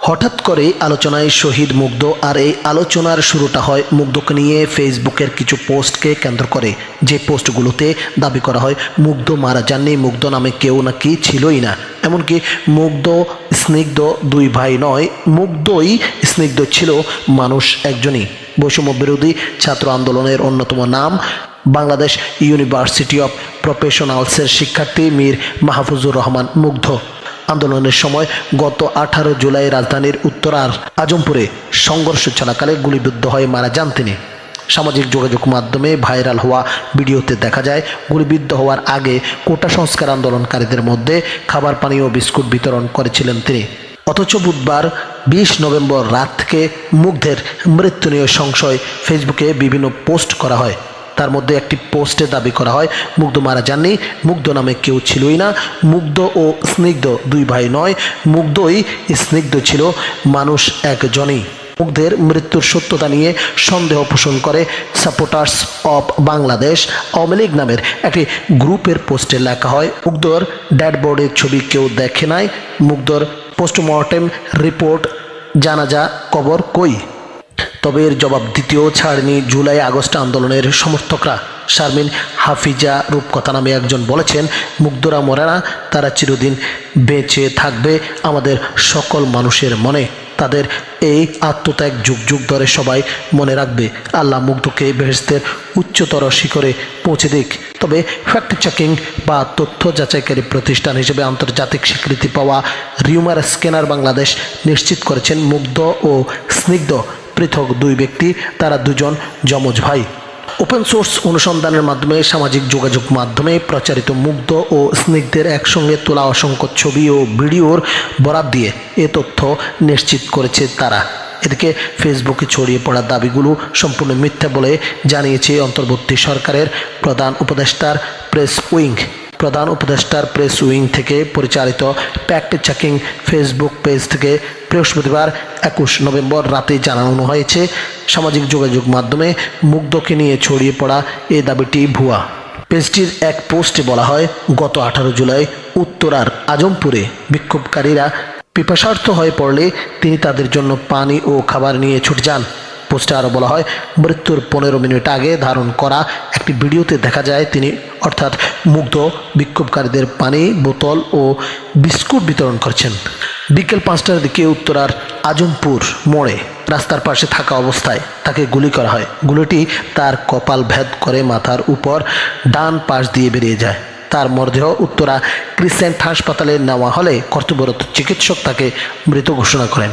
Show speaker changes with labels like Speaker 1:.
Speaker 1: হঠাৎ করে আলোচনায় শহীদ মুগ্ধ, আর এই আলোচনার শুরুটা হয় মুগ্ধকে নিয়ে ফেসবুকের কিছু পোস্টকে কেন্দ্র করে, যে পোস্টগুলোতে দাবি করা হয় মুগ্ধ মারা যাননি, মুগ্ধ নামে কেউ নাকি ছিলই না। এমনকি মুগ্ধ স্নিগ্ধ দুই ভাই নয়, মুগ্ধই স্নিগ্ধ ছিল মানুষ একজনই। বৈষম্য বিরোধী ছাত্র আন্দোলনের অন্যতম নাম বাংলাদেশ ইউনিভার্সিটি অফ প্রফেশনালসের শিক্ষার্থী মীর মাহফুজুর রহমান মুগ্ধ। আন্দোলনের সময় গত 18 জুলাই রাজধানীর উত্তরার আজমপুরে সংঘর্ষ চলাকালে গুলিবিদ্ধ হয়ে মারা যান তিনি। সামাজিক যোগাযোগ মাধ্যমে ভাইরাল হওয়া ভিডিওতে দেখা যায় গুলিবিদ্ধ হওয়ার আগে কোটা সংস্কার আন্দোলনকারীদের মধ্যে খাবার পানি ও বিস্কুট বিতরণ করেছিলেন তিনি। অথচ বুধবার 20 নভেম্বর রাত থেকে মুগ্ধের মৃত্যু নিয়ে সংশয় ফেসবুকে বিভিন্ন পোস্ট করা হয়। তার মধ্যে একটি পোস্টে দাবি করা হয় মুগ্ধ মারা যাননি, মুগ্ধ নামে কেউ ছিলই না, মুগ্ধ ও স্নিগ্ধ দুই ভাই নয়, মুগ্ধই স্নিগ্ধ ছিল মানুষ একজনই। মুগ্ধের মৃত্যুর সত্যতা নিয়ে সন্দেহ পোষণ করে সাপোর্টার্স অব বাংলাদেশ আওয়ামী লীগ নামের একটি গ্রুপের পোস্টে লেখা হয় মুগ্ধর ডেড বডির ছবি কেউ দেখে নাই, মুগ্ধর পোস্টমর্টেম রিপোর্ট, জানাজা কবর কই। তবে এর জবাব দিতেও ছাড়েনি জুলাই আগস্ট আন্দোলনের সমর্থকরা। শারমিন হাফিজা রূপকথা নামে একজন বলেছেন, মুগ্ধরা মরে না, তারা চিরদিন বেঁচে থাকবে আমাদের সকল মানুষের মনে। তাদের এই আত্মত্যাগ যুগ যুগ ধরে সবাই মনে রাখবে। আল্লাহ মুগ্ধকে বেহেশতের উচ্চতর শিখরে পৌঁছে দিক। তবে ফ্যাক্ট চেকিং বা তথ্য যাচাইকারী প্রতিষ্ঠান হিসেবে আন্তর্জাতিক স্বীকৃতি পাওয়া রিউমার স্ক্যানার বাংলাদেশ নিশ্চিত করেছেন মুগ্ধ ও স্নিগ্ধ পৃথক দুই ব্যক্তি, তারা দুজন যমজ ভাই। ওপেন সোর্স অনুসন্ধানের মাধ্যমে সামাজিক যোগাযোগ মাধ্যমে প্রচারিত মুগ্ধ ও স্নিগ্ধের একসঙ্গে তোলা অসংখ্য ছবি ও ভিডিওর বরাত দিয়ে এ তথ্য নিশ্চিত করেছে তারা। এদিকে ফেসবুকে ছড়িয়ে পড়া দাবিগুলো সম্পূর্ণ মিথ্যা বলে জানিয়েছে অন্তর্বর্তী সরকারের প্রধান উপদেষ্টার প্রেস উইং থেকে পরিচালিত ফ্যাক্ট চেকিং ফেসবুক পেজ থেকে বৃহস্পতিবার 21 নভেম্বর রাতে জানানো হয়েছে, সামাজিক যোগাযোগ মাধ্যমে মুগ্ধকে নিয়ে ছড়িয়ে পড়া এই দাবিটি ভুয়া। পেজটির এক পোস্টে বলা হয়, গত 18 জুলাই উত্তরার আজমপুরে বিক্ষোভকারীরা পিপাসার্থ হয়ে পড়লে তিনি তাদের জন্য পানি ও খাবার নিয়ে ছুটে যান। পোস্টে আরও বলা হয়, মৃত্যুর 15 মিনিট আগে ধারণ করা একটি ভিডিওতে দেখা যায় তিনি অর্থাৎ মুগ্ধ বিক্ষোভকারীদের পানি বোতল ও বিস্কুট বিতরণ করছেন। বিকেল 5টার দিকে উত্তরার আজমপুর মোড়ে রাস্তার পাশে থাকা অবস্থায় তাকে গুলি করা হয়। গুলিটি তার কপাল ভেদ করে মাথার উপর ডান পাশ দিয়ে বেরিয়ে যায়। তার মরদেহ উত্তরা ক্রিসেন্ট হাসপাতালে নেওয়া হলে কর্তব্যরত চিকিৎসক তাকে মৃত ঘোষণা করেন।